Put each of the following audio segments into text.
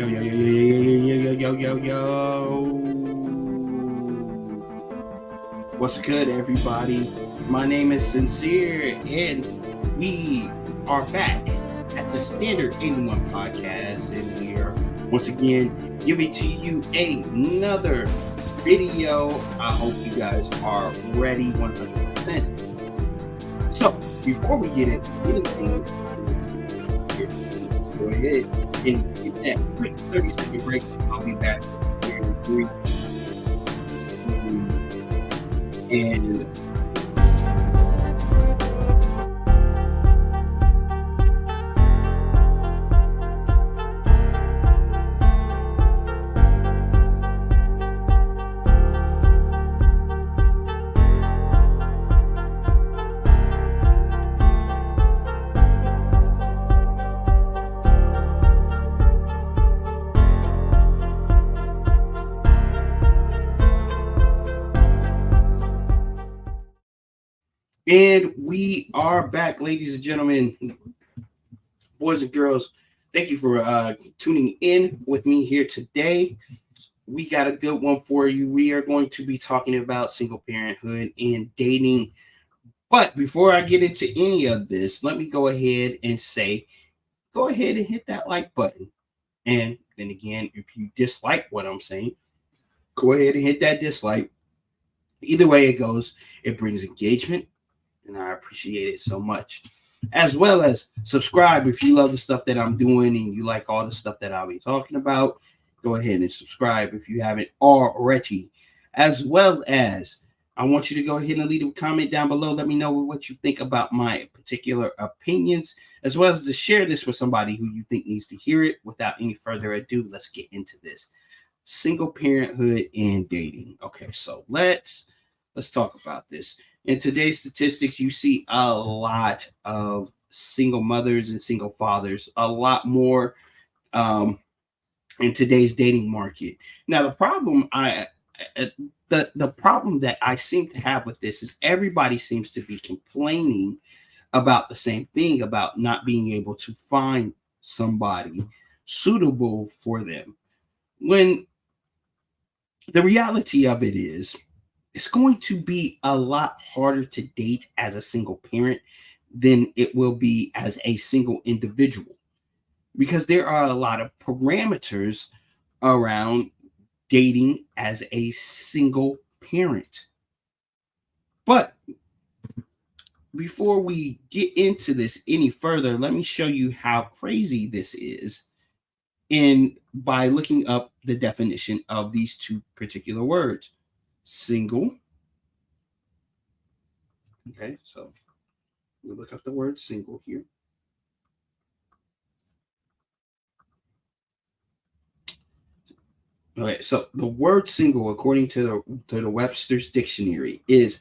Yo, yo, yo, yo, yo, yo, yo, yo, yo, yo. What's good, everybody? My name is Sincere, and we are back at the Standard 81 podcast, and we are once again giving to you another video. I hope you guys are ready 100%. So, before we get into anything, go ahead and get that quick 30-second break. I'll be back here in 3, 2, and we are back, ladies and gentlemen, boys and girls. Thank you for tuning in with me here today. We got a good one for you. We are going to be talking about single parenthood and dating. But before I get into any of this, let me go ahead and say, go ahead and hit that like button. And then again, if you dislike what I'm saying, go ahead and hit that dislike. Either way it goes, it brings engagement, and I appreciate it so much. As well as subscribe if you love the stuff that I'm doing and you like all the stuff that I'll be talking about. Go ahead and subscribe if you haven't already. As well as, I want you to go ahead and leave a comment down below. Let me know what you think about my particular opinions, as well as to share this with somebody who you think needs to hear it. Without any further ado, let's get into this. Single parenthood and dating. Okay, so let's talk about this. In today's statistics, you see a lot of single mothers and single fathers, a lot more in today's dating market. Now, the problem the problem that I seem to have with this is everybody seems to be complaining about the same thing, about not being able to find somebody suitable for them. When the reality of it is, it's going to be a lot harder to date as a single parent than it will be as a single individual, because there are a lot of parameters around dating as a single parent. But before we get into this any further, let me show you how crazy this is by looking up the definition of these two particular words. Single. Okay, so we look up the word single here. Okay, so the word single, according to the Webster's dictionary, is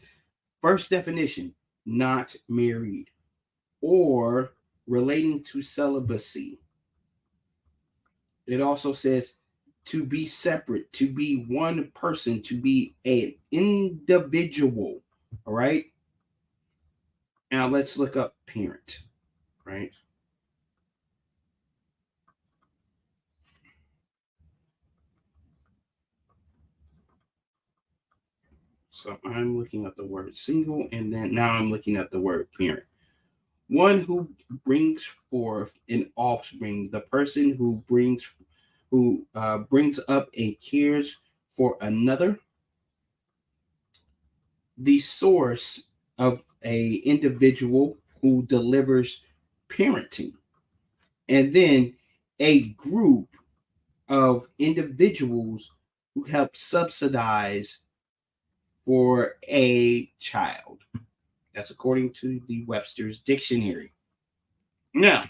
first definition, not married or relating to celibacy. It also says to be separate, to be one person, to be an individual. All right. Now let's look up parent, right? So I'm looking at the word single, and then now I'm looking at the word parent. One who brings forth an offspring, the person who brings up and cares for another, the source of a individual who delivers parenting, and then a group of individuals who help subsidize for a child. That's according to the Webster's dictionary. Now,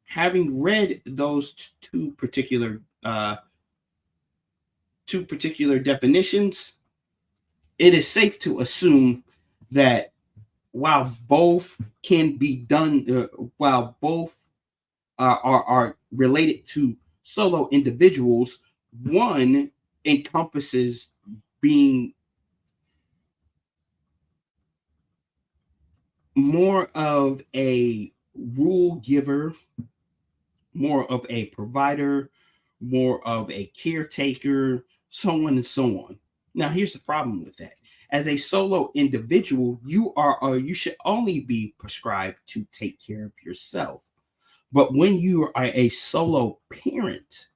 having read those two particular definitions, it is safe to assume that while both can be done, while both are related to solo individuals, one encompasses being more of a rule giver more of a provider, more of a caretaker, so on and so on. Now, here's the problem with that. As a solo individual, you are or you should only be prescribed to take care of yourself. But when you are a solo parent,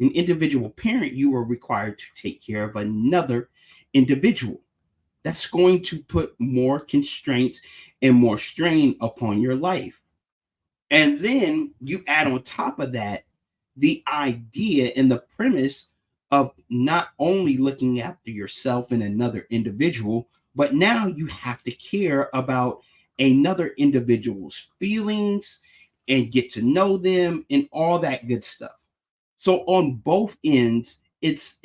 an individual parent, you are required to take care of another individual. That's going to put more constraints and more strain upon your life. And then you add on top of that the idea and the premise of not only looking after yourself and another individual, but now you have to care about another individual's feelings and get to know them and all that good stuff. So on both ends, it's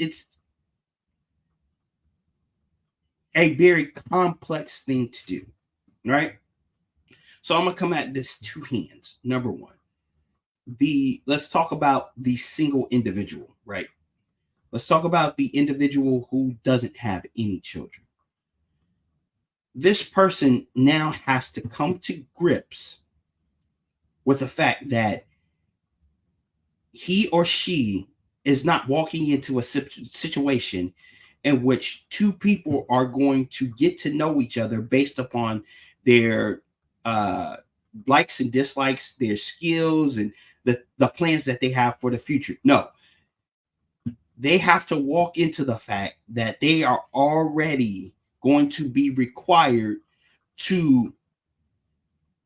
a very complex thing to do, right? So I'm gonna come at this two hands. Number one, let's talk about the single individual, right? Let's talk about the individual who doesn't have any children. This person now has to come to grips with the fact that he or she is not walking into a situation in which two people are going to get to know each other based upon their likes and dislikes, their skills, and the plans that they have for the future. No, they have to walk into the fact that they are already going to be required to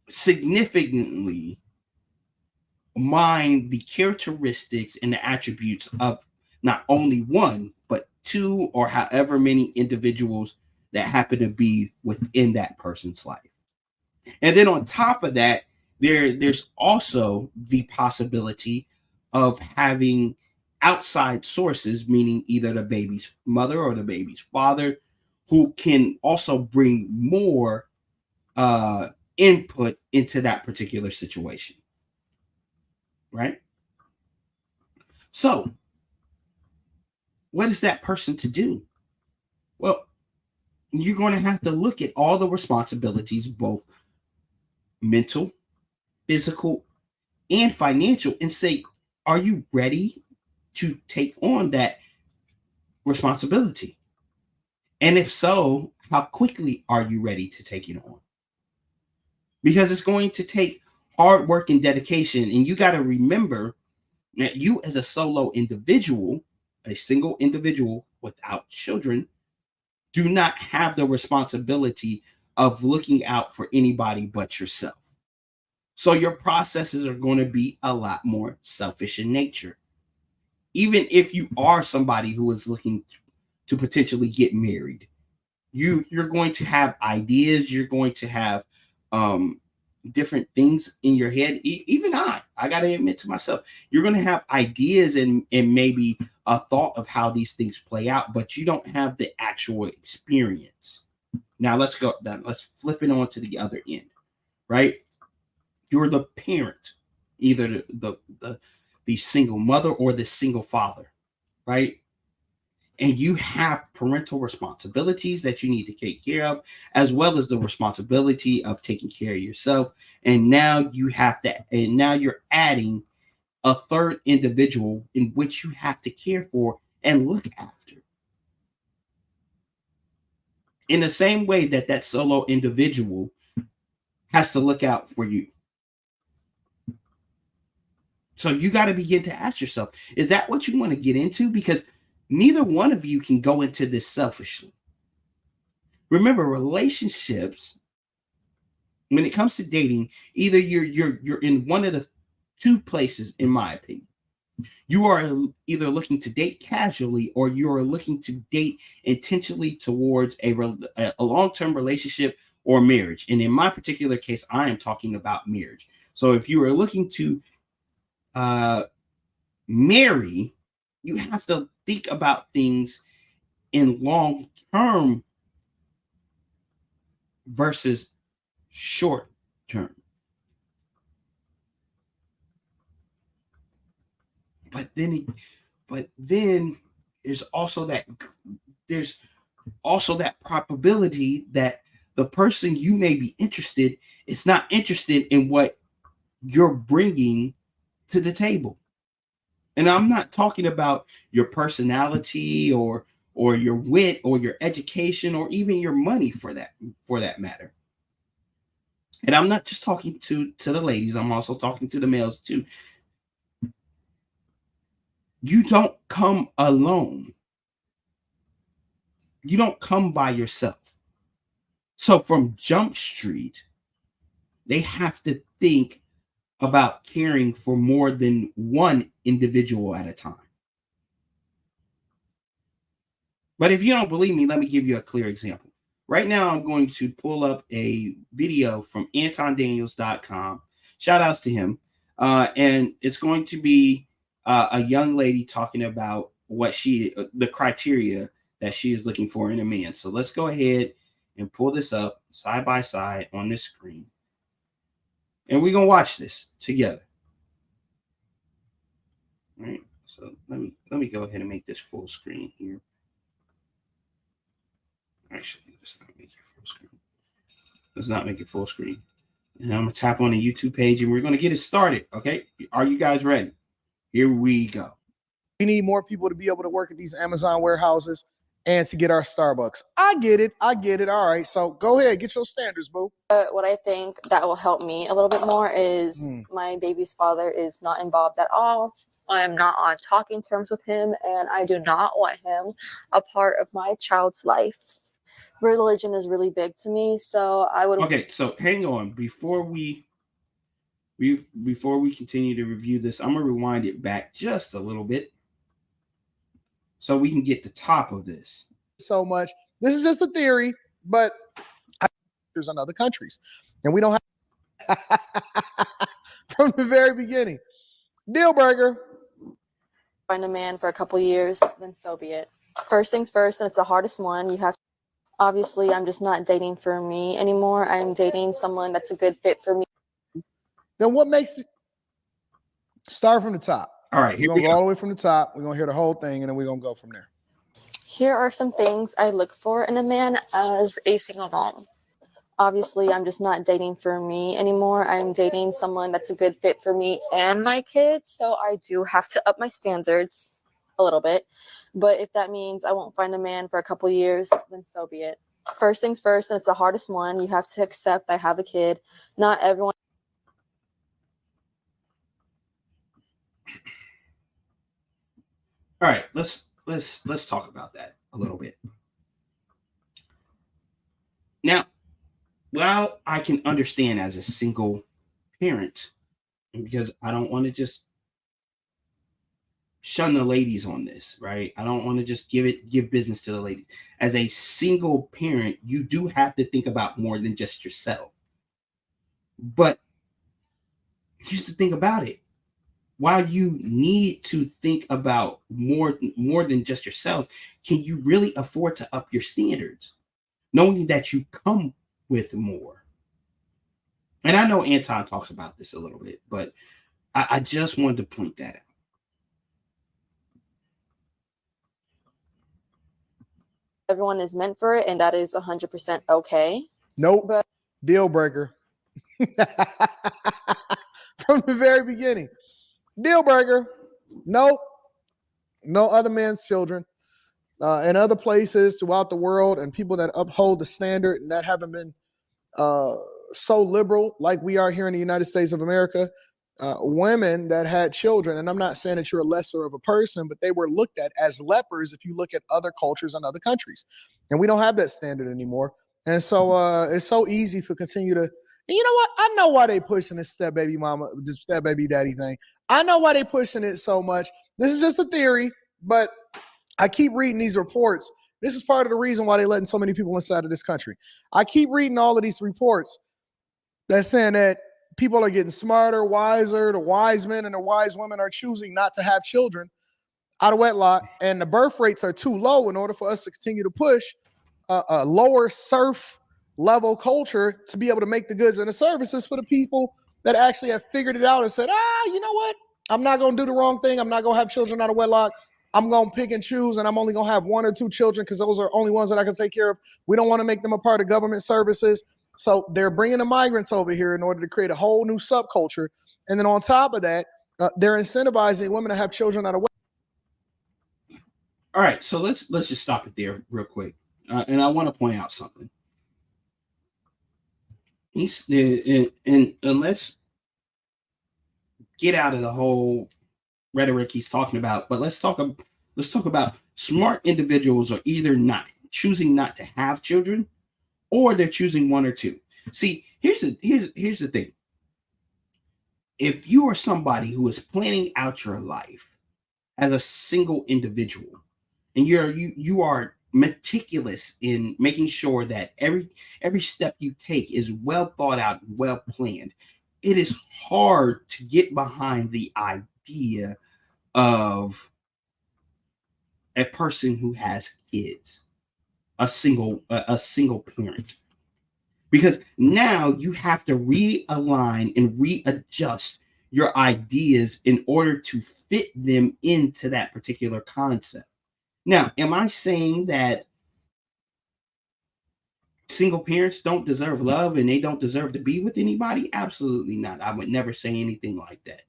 significantly mind the characteristics and the attributes of not only one, but two or however many individuals that happen to be within that person's life. And then on top of that, there's also the possibility of having outside sources, meaning either the baby's mother or the baby's father, who can also bring more input into that particular situation. Right? So, what is that person to do? Well, you're going to have to look at all the responsibilities, both mental, physical, and financial, and say, are you ready to take on that responsibility? And if so, how quickly are you ready to take it on? Because it's going to take hard work and dedication. And you got to remember that you, as a solo individual, a single individual without children, do not have the responsibility of looking out for anybody but yourself. So your processes are going to be a lot more selfish in nature. Even if you are somebody who is looking to potentially get married, you're going to have ideas, you're going to have different things in your head. Even I got to admit to myself, you're going to have ideas and maybe a thought of how these things play out, but you don't have the actual experience. Now let's flip it on to the other end, right? You're the parent, either the single mother or the single father, right? And you have parental responsibilities that you need to take care of, as well as the responsibility of taking care of yourself. And now you're adding a third individual in which you have to care for and look after. In the same way that solo individual has to look out for you. So you got to begin to ask yourself, is that what you want to get into? Because neither one of you can go into this selfishly. Remember, relationships, when it comes to dating, either you're in one of the two places, in my opinion. You are either looking to date casually or you are looking to date intentionally towards a long-term relationship or marriage. And in my particular case, I am talking about marriage. So if you are looking to marry, you have to think about things in long term versus short term. But then there's also that probability that the person you may be interested is not interested in what you're bringing to the table. And I'm not talking about your personality or your wit or your education or even your money for that matter. And I'm not just talking to the ladies, I'm also talking to the males too. You don't come alone. You don't come by yourself. So from Jump Street, they have to think about caring for more than one individual at a time. But if you don't believe me, let me give you a clear example. Right now, I'm going to pull up a video from AntonDaniels.com. Shout outs to him. And it's going to be a young lady talking about the criteria that she is looking for in a man. So let's go ahead and pull this up side by side on this screen. And we're going to watch this together. All right. So let me go ahead and make this full screen here. Actually, let's not make it full screen. Let's not make it full screen. And I'm going to tap on the YouTube page and we're going to get it started. Okay. Are you guys ready? Here we go. We need more people to be able to work at these Amazon warehouses and to get our Starbucks. I get it. All right. So go ahead. Get your standards, boo. What I think that will help me a little bit more is my baby's father is not involved at all. I am not on talking terms with him, and I do not want him a part of my child's life. Religion is really big to me, so I would. Okay, so hang on before we continue to review this. I'm gonna rewind it back just a little bit so we can get the top of this. So much. This is just a theory, but there's in other countries, and we don't have from the very beginning. Deal breaker. Find a man for a couple years, then so be it. First things first, and it's the hardest one. You have. Obviously, I'm just not dating for me anymore. I'm dating someone that's a good fit for me. Then what makes it? Start from the top. All right, we're going to go all the way from the top. We're going to hear the whole thing, and then we're going to go from there. Here are some things I look for in a man as a single mom. Obviously, I'm just not dating for me anymore. I'm dating someone that's a good fit for me and my kids, so I do have to up my standards a little bit. But if that means I won't find a man for a couple years, then so be it. First things first, and it's the hardest one. You have to accept I have a kid. Not everyone. All right, let's talk about that a little bit. Now, while I can understand as a single parent, because I don't want to just shun the ladies on this, right? I don't want to just give business to the ladies. As a single parent, you do have to think about more than just yourself. But here's the thing about it. While you need to think about more than just yourself, can you really afford to up your standards, knowing that you come with more? And I know Anton talks about this a little bit, but I just wanted to point that out. Everyone is meant for it, and that is 100% okay. Nope. But deal breaker. From the very beginning. Deal breaker. Nope. No other man's children. In other places throughout the world, and people that uphold the standard and that haven't been so liberal like we are here in the United States of America, women that had children, and I'm not saying that you're a lesser of a person, but they were looked at as lepers if you look at other cultures and other countries. And we don't have that standard anymore. And so it's so easy to continue to, and you know what? I know why they pushing this step baby mama, this step baby daddy thing. I know why they pushing it so much. This is just a theory, but I keep reading these reports. This is part of the reason why they're letting so many people inside of this country. I keep reading all of these reports that's saying that people are getting smarter, wiser. The wise men and the wise women are choosing not to have children out of wedlock, and the birth rates are too low in order for us to continue to push a lower surf level culture to be able to make the goods and the services for the people that actually have figured it out and said, you know what? I'm not going to do the wrong thing. I'm not going to have children out of wedlock. I'm going to pick and choose, and I'm only going to have 1 or 2 children because those are only ones that I can take care of. We don't want to make them a part of government services. So they're bringing the migrants over here in order to create a whole new subculture. And then on top of that, they're incentivizing women to have children out of wedlock. All right, so let's just stop it there real quick, and I want to point out something. And let's get out of the whole rhetoric he's talking about, but let's talk about smart individuals are either not choosing not to have children, or they're choosing one or two. See, here's the thing. If you are somebody who is planning out your life as a single individual, and you are meticulous in making sure that every step you take is well thought out, well planned, it is hard to get behind the idea of a person who has kids, a single parent, because now you have to realign and readjust your ideas in order to fit them into that particular concept. Now, am I saying that single parents don't deserve love and they don't deserve to be with anybody? Absolutely not. I would never say anything like that.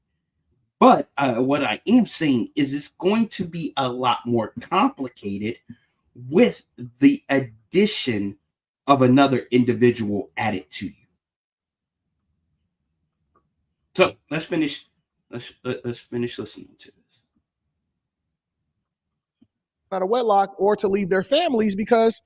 But what I am saying is it's going to be a lot more complicated with the addition of another individual added to you. So let's finish listening to this. Out of wedlock, or to leave their families, because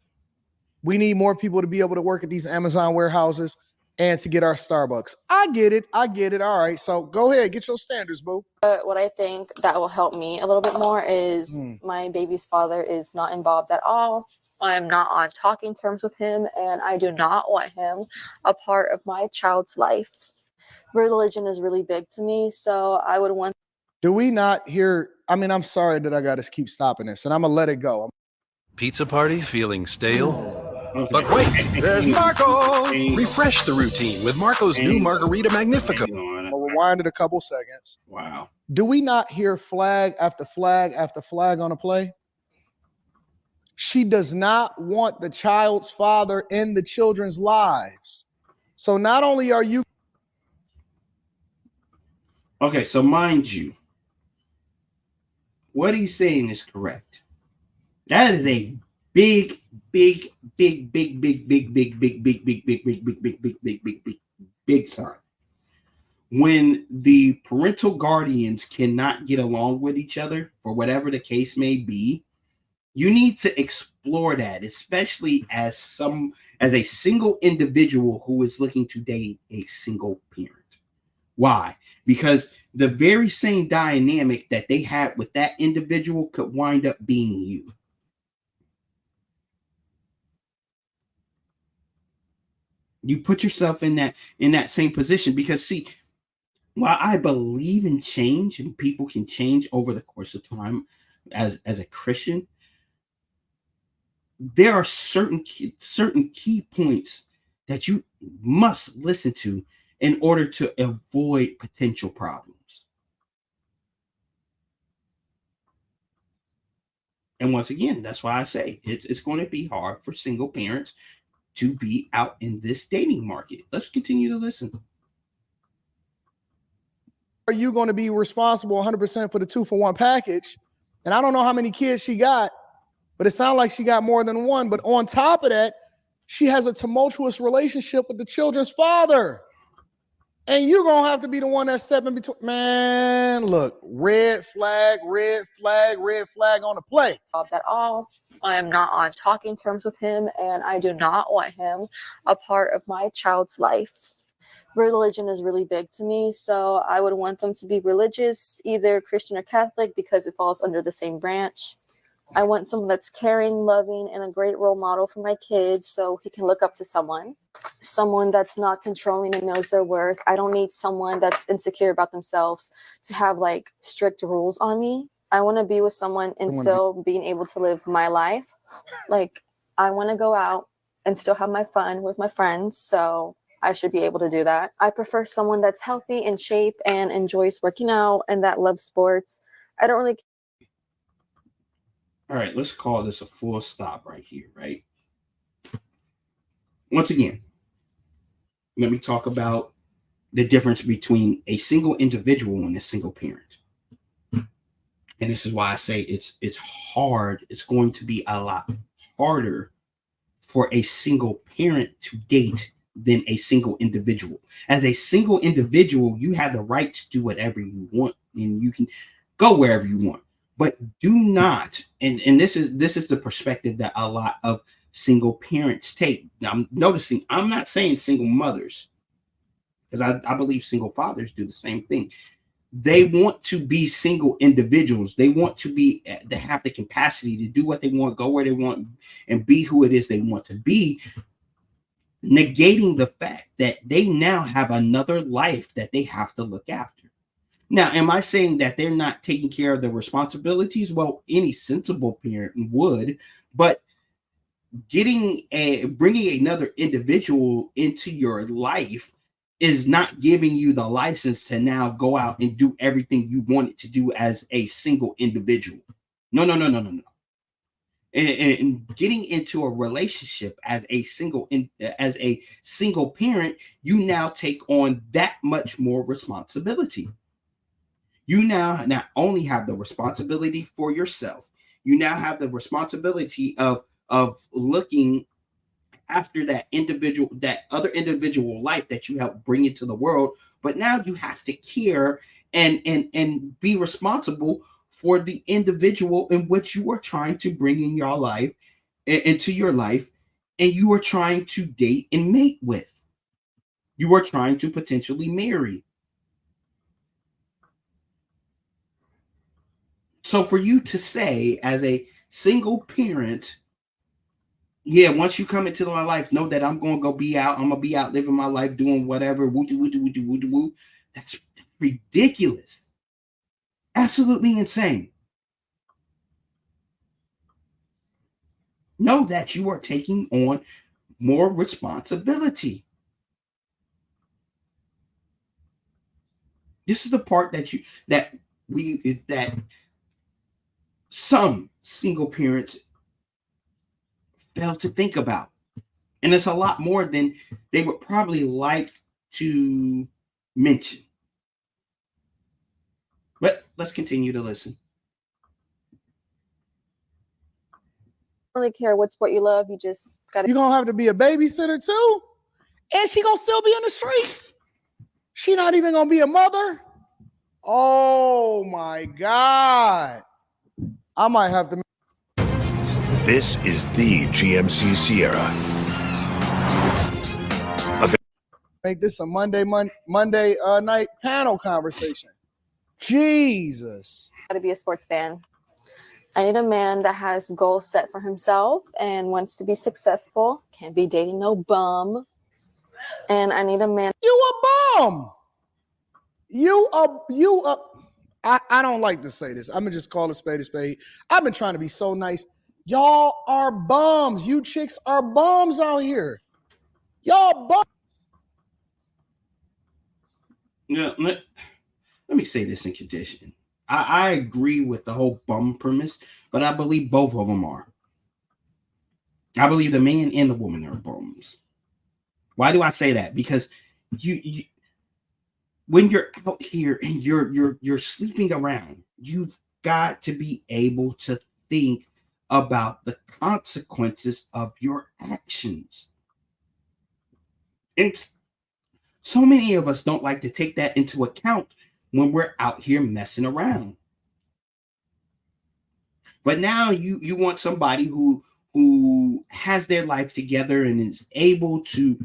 we need more people to be able to work at these Amazon warehouses and to get our Starbucks. I get it. All right. So go ahead, get your standards, boo. What I think that will help me a little bit more is my baby's father is not involved at all. I am not on talking terms with him, and I do not want him a part of my child's life. Religion is really big to me, so I would want. Do we not hear? I mean, I'm sorry that I got to keep stopping this, and I'm going to let it go. Pizza party feeling stale? Okay. But wait, there's Marco's! Refresh the routine with Marco's new Margarita Magnifico. I'll rewind it a couple seconds. Wow. Do we not hear flag after flag after flag on a play? She does not want the child's father in the children's lives. So not only are you... Okay, so mind you, what he's saying is correct. That is a big sign. When the parental guardians cannot get along with each other, for whatever the case may be, you need to explore that, especially as a single individual who is looking to date a single parent. Why? Because the very same dynamic that they had with that individual could wind up being you. You put yourself in that same position, because see, while I believe in change and people can change over the course of time as a Christian, there are certain key points that you must listen to in order to avoid potential problems. And once again, that's why I say it's going to be hard for single parents to be out in this dating market. Let's continue to listen. Are you going to be responsible 100% for the 2-for-1 package? And I don't know how many kids she got, but it sounds like she got more than one. But on top of that, she has a tumultuous relationship with the children's father. And you're going to have to be the one that's stepping between. Man, look, red flag on the play. At all. I am not on talking terms with him, and I do not want him a part of my child's life. Religion is really big to me, so I would want them to be religious, either Christian or Catholic, because it falls under the same branch. I want someone that's caring, loving, and a great role model for my kids, so he can look up to someone that's not controlling and knows their worth. I don't need someone that's insecure about themselves to have like strict rules on me. I want to be with someone and still being able to live my life. Like, I want to go out and still have my fun with my friends, so I should be able to do that. I prefer someone that's healthy, in shape, and enjoys working out, and that loves sports. I don't really... All right, let's call this a full stop right here, right? Once again, let me talk about the difference between a single individual and a single parent. And this is why I say it's hard. It's going to be a lot harder for a single parent to date than a single individual. As a single individual, you have the right to do whatever you want and you can go wherever you want. But do not, and this is the perspective that a lot of single parents take. Now, I'm noticing, I'm not saying single mothers, because I believe single fathers do the same thing. They want to be single individuals. They want to have the capacity to do what they want, go where they want, and be who it is they want to be, negating the fact that they now have another life that they have to look after. Now, am I saying that they're not taking care of their responsibilities? Well, any sensible parent would, but bringing another individual into your life is not giving you the license to now go out and do everything you wanted to do as a single individual. No. And getting into a relationship as a single parent, you now take on that much more responsibility. You now not only have the responsibility for yourself, you now have the responsibility of looking after that other individual life that you help bring into the world. But now you have to care and be responsible for the individual in which you are trying to bring in your life, into your life, and you are trying to date and mate with. You are trying to potentially marry. So for you to say as a single parent, yeah, once you come into my life, know that I'm going to be out living my life, doing whatever, woo. That's ridiculous. Absolutely insane. Know that you are taking on more responsibility. This is the part that some single parents fail to think about. And it's a lot more than they would probably like to mention. But let's continue to listen. Really care what sport you love. You just gotta. You're gonna have to be a babysitter too, and she gonna still be in the streets. She not even gonna be a mother. Oh my God! I might have to. This is the GMC Sierra. Make this a Monday night panel conversation. Jesus. Gotta be a sports fan. I need a man that has goals set for himself and wants to be successful. Can't be dating no bum. And I need a man. You a bum. I don't like to say this. I'm gonna just call a spade a spade. I've been trying to be so nice. Y'all are bums. You chicks are bums out here. Y'all bums. Yeah, let me say this in condition. I agree with the whole bum premise, but I believe both of them are. I believe the man and the woman are bums. Why do I say that? Because you when you're out here and you're sleeping around, you've got to be able to think about the consequences of your actions. And so many of us don't like to take that into account when we're out here messing around. But now you want somebody who has their life together and is able to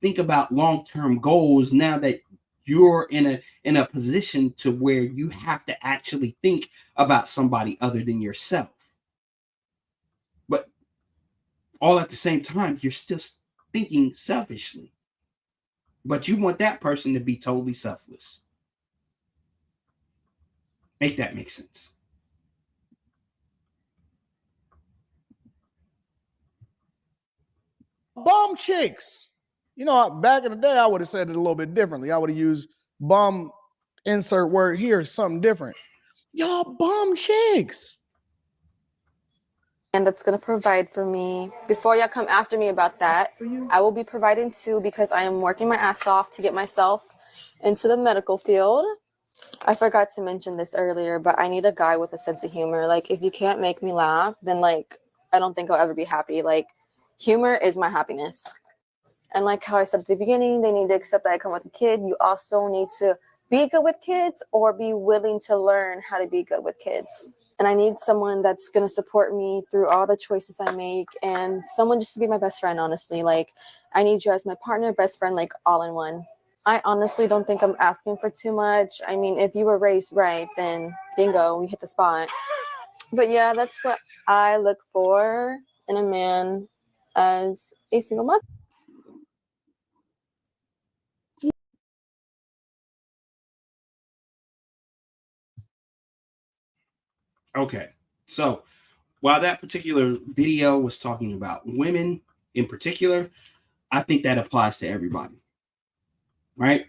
think about long-term goals now that you're in a position to where you have to actually think about somebody other than yourself. But all at the same time, you're still thinking selfishly. But you want that person to be totally selfless. Make that make sense. Bum chicks. You know, back in the day, I would have said it a little bit differently. I would have used bum, insert word here, something different. Y'all bum chicks. and that's going to provide for me. Before y'all come after me about that, I will be providing too, because I am working my ass off to get myself into the medical field. I forgot to mention this earlier, but I need a guy with a sense of humor. Like, if you can't make me laugh, then like I don't think I'll ever be happy. Like, humor is my happiness. And like how I said at the beginning, they need to accept that I come with a kid. You also need to be good with kids or be willing to learn how to be good with kids. And I need someone that's going to support me through all the choices I make, and someone just to be my best friend, honestly. Like, I need you as my partner, best friend, like all in one. I honestly don't think I'm asking for too much. I mean, if you were raised right, then bingo, we hit the spot. But yeah, that's what I look for in a man as a single mother. Okay. So while that particular video was talking about women in particular, I think that applies to everybody. Right?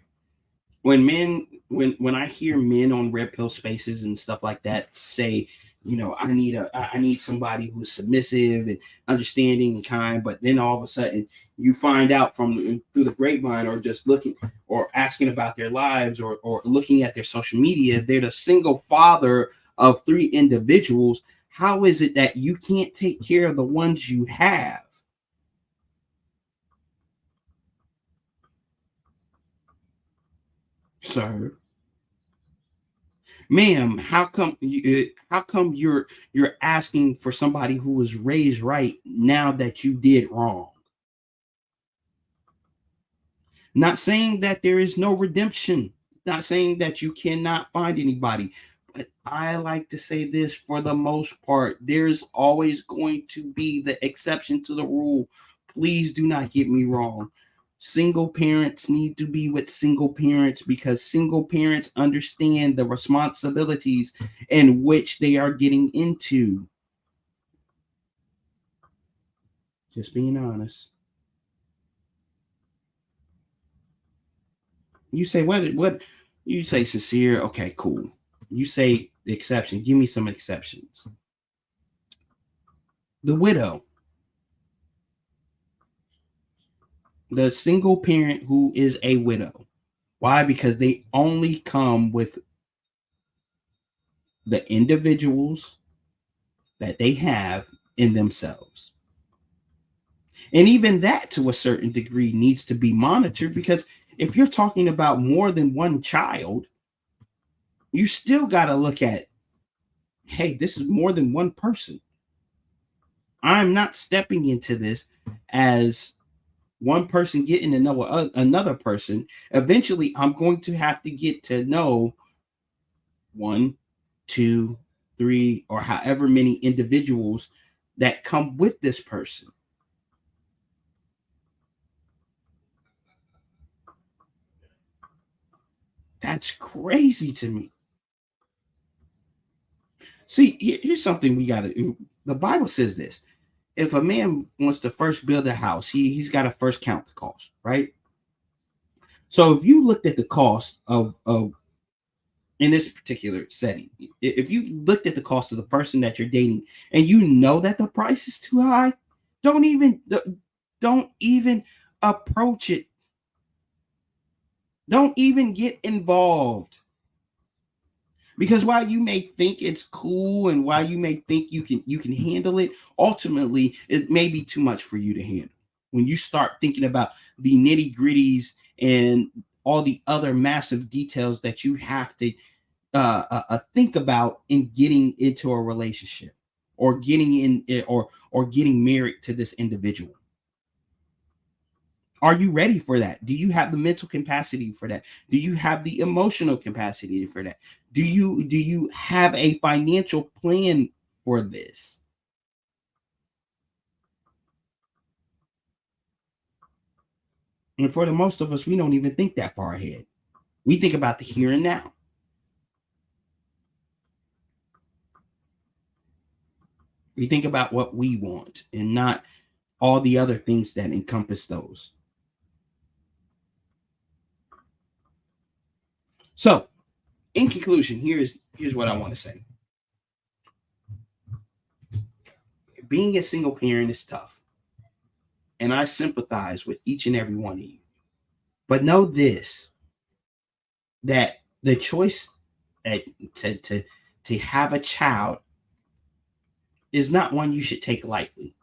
When I hear men on red pill spaces and stuff like that say, I need somebody who's submissive and understanding and kind, but then all of a sudden you find out through the grapevine, or just looking or asking about their lives, or looking at their social media, they're the single father of 3 individuals. How is it that you can't take care of the ones you have? Sir, ma'am, how come you're asking for somebody who was raised right now that you did wrong? Not saying that there is no redemption, not saying that you cannot find anybody, but I like to say this: for the most part, there's always going to be the exception to the rule. Please do not get me wrong. Single parents need to be with single parents, because single parents understand the responsibilities in which they are getting into. Just being honest. You say what you say, sincere? Okay, cool. You say the exception. Give me some exceptions. The widow, the single parent who is a widow. Why? Because they only come with the individuals that they have in themselves. And even that, to a certain degree, needs to be monitored, because if you're talking about more than one child, you still got to look at, hey, this is more than one person. I'm not stepping into this as one person getting to know another person. Eventually, I'm going to have to get to know 1, 2, 3, or however many individuals that come with this person. That's crazy to me. See, here's something we got to. The Bible says this: if a man wants to first build a house, he's got to first count the cost, right? So if you looked at the cost of in this particular setting, if you looked at the cost of the person that you're dating, and you know that the price is too high, don't even approach it. Don't even get involved. Because while you may think it's cool, and while you may think you can handle it, ultimately it may be too much for you to handle. When you start thinking about the nitty-gritties and all the other massive details that you have to think about in getting into a relationship, or getting in, or getting married to this individual. Are you ready for that? Do you have the mental capacity for that? Do you have the emotional capacity for that? Do you have a financial plan for this? And for the most of us, we don't even think that far ahead. We think about the here and now. We think about what we want, and not all the other things that encompass those. So, in conclusion, here's what I want to say. being a single parent is tough. And I sympathize with each and every one of you. But know this, that the choice to have a child is not one you should take lightly.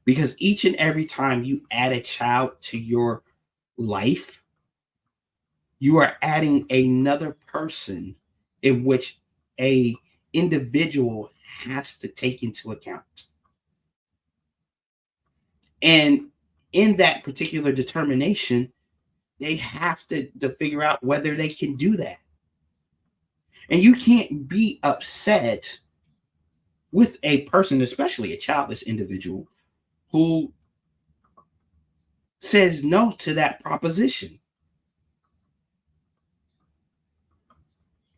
Because each and every time you add a child to your life, you are adding another person in which a individual has to take into account. And in that particular determination, they have to figure out whether they can do that. And you can't be upset with a person, especially a childless individual, who says no to that proposition.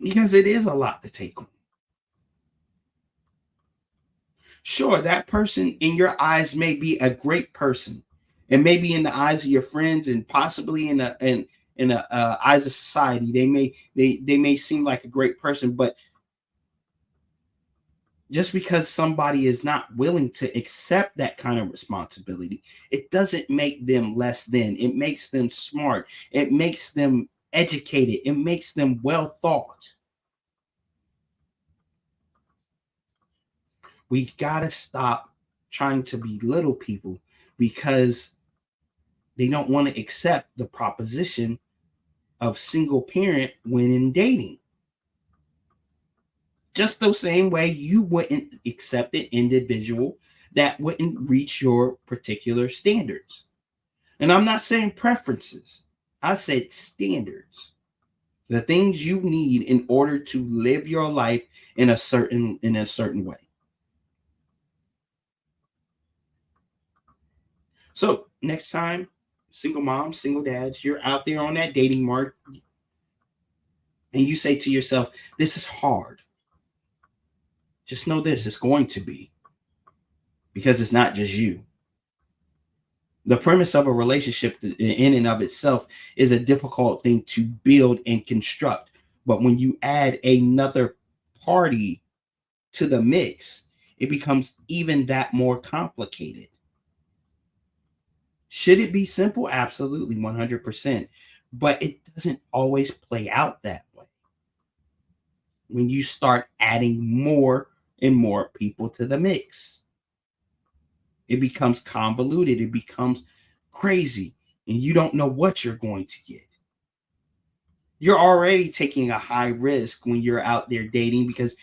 Because it is a lot to take on. Sure, that person in your eyes may be a great person, and maybe in the eyes of your friends, and possibly in the eyes of society, they may seem like a great person. But just because somebody is not willing to accept that kind of responsibility, it doesn't make them less than. It makes them smart. It makes them educated. It makes them well thought. We gotta stop trying to belittle people because they don't want to accept the proposition of single parent when in dating. Just the same way you wouldn't accept an individual that wouldn't reach your particular standards. And I'm not saying preferences. I said standards. The things you need in order to live your life in a certain way. So next time, single moms, single dads, you're out there on that dating market and you say to yourself, this is hard. Just know this, it's going to be. Because it's not just you. The premise of a relationship in and of itself is a difficult thing to build and construct. But when you add another party to the mix, it becomes even that more complicated. Should it be simple? Absolutely, 100%. But it doesn't always play out that way. When you start adding more and more people to the mix, it becomes convoluted. It becomes crazy. And you don't know what you're going to get. You're already taking a high risk when you're out there dating because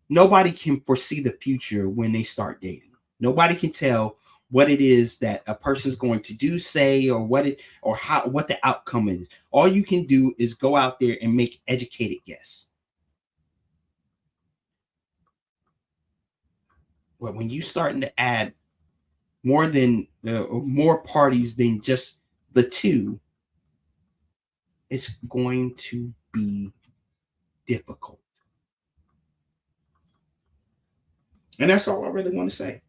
nobody can foresee the future when they start dating. Nobody can tell what it is that a person's going to do, say, or what the outcome is. All you can do is go out there and make educated guess. But when you starting to add more parties than just the two, it's going to be difficult. And that's all I really want to say.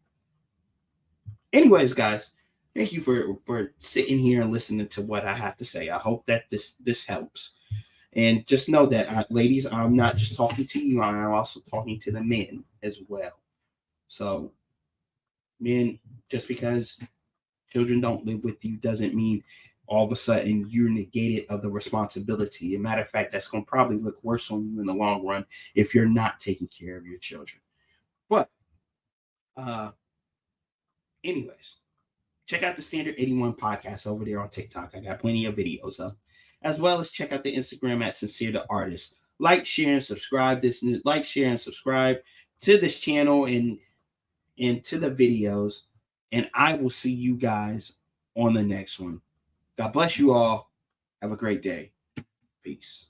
Anyways, guys, thank you for sitting here and listening to what I have to say. I hope that this helps. And just know that, ladies, I'm not just talking to you. I'm also talking to the men as well. So, men, just because children don't live with you doesn't mean all of a sudden you're negated of the responsibility. As a matter of fact, that's going to probably look worse on you in the long run if you're not taking care of your children. But, anyways, check out the Standard 81 podcast over there on TikTok. I got plenty of videos up, as well as check out the Instagram at Sincere the Artist. Like, share, and subscribe to this channel and to the videos. And I will see you guys on the next one. God bless you all. Have a great day. Peace.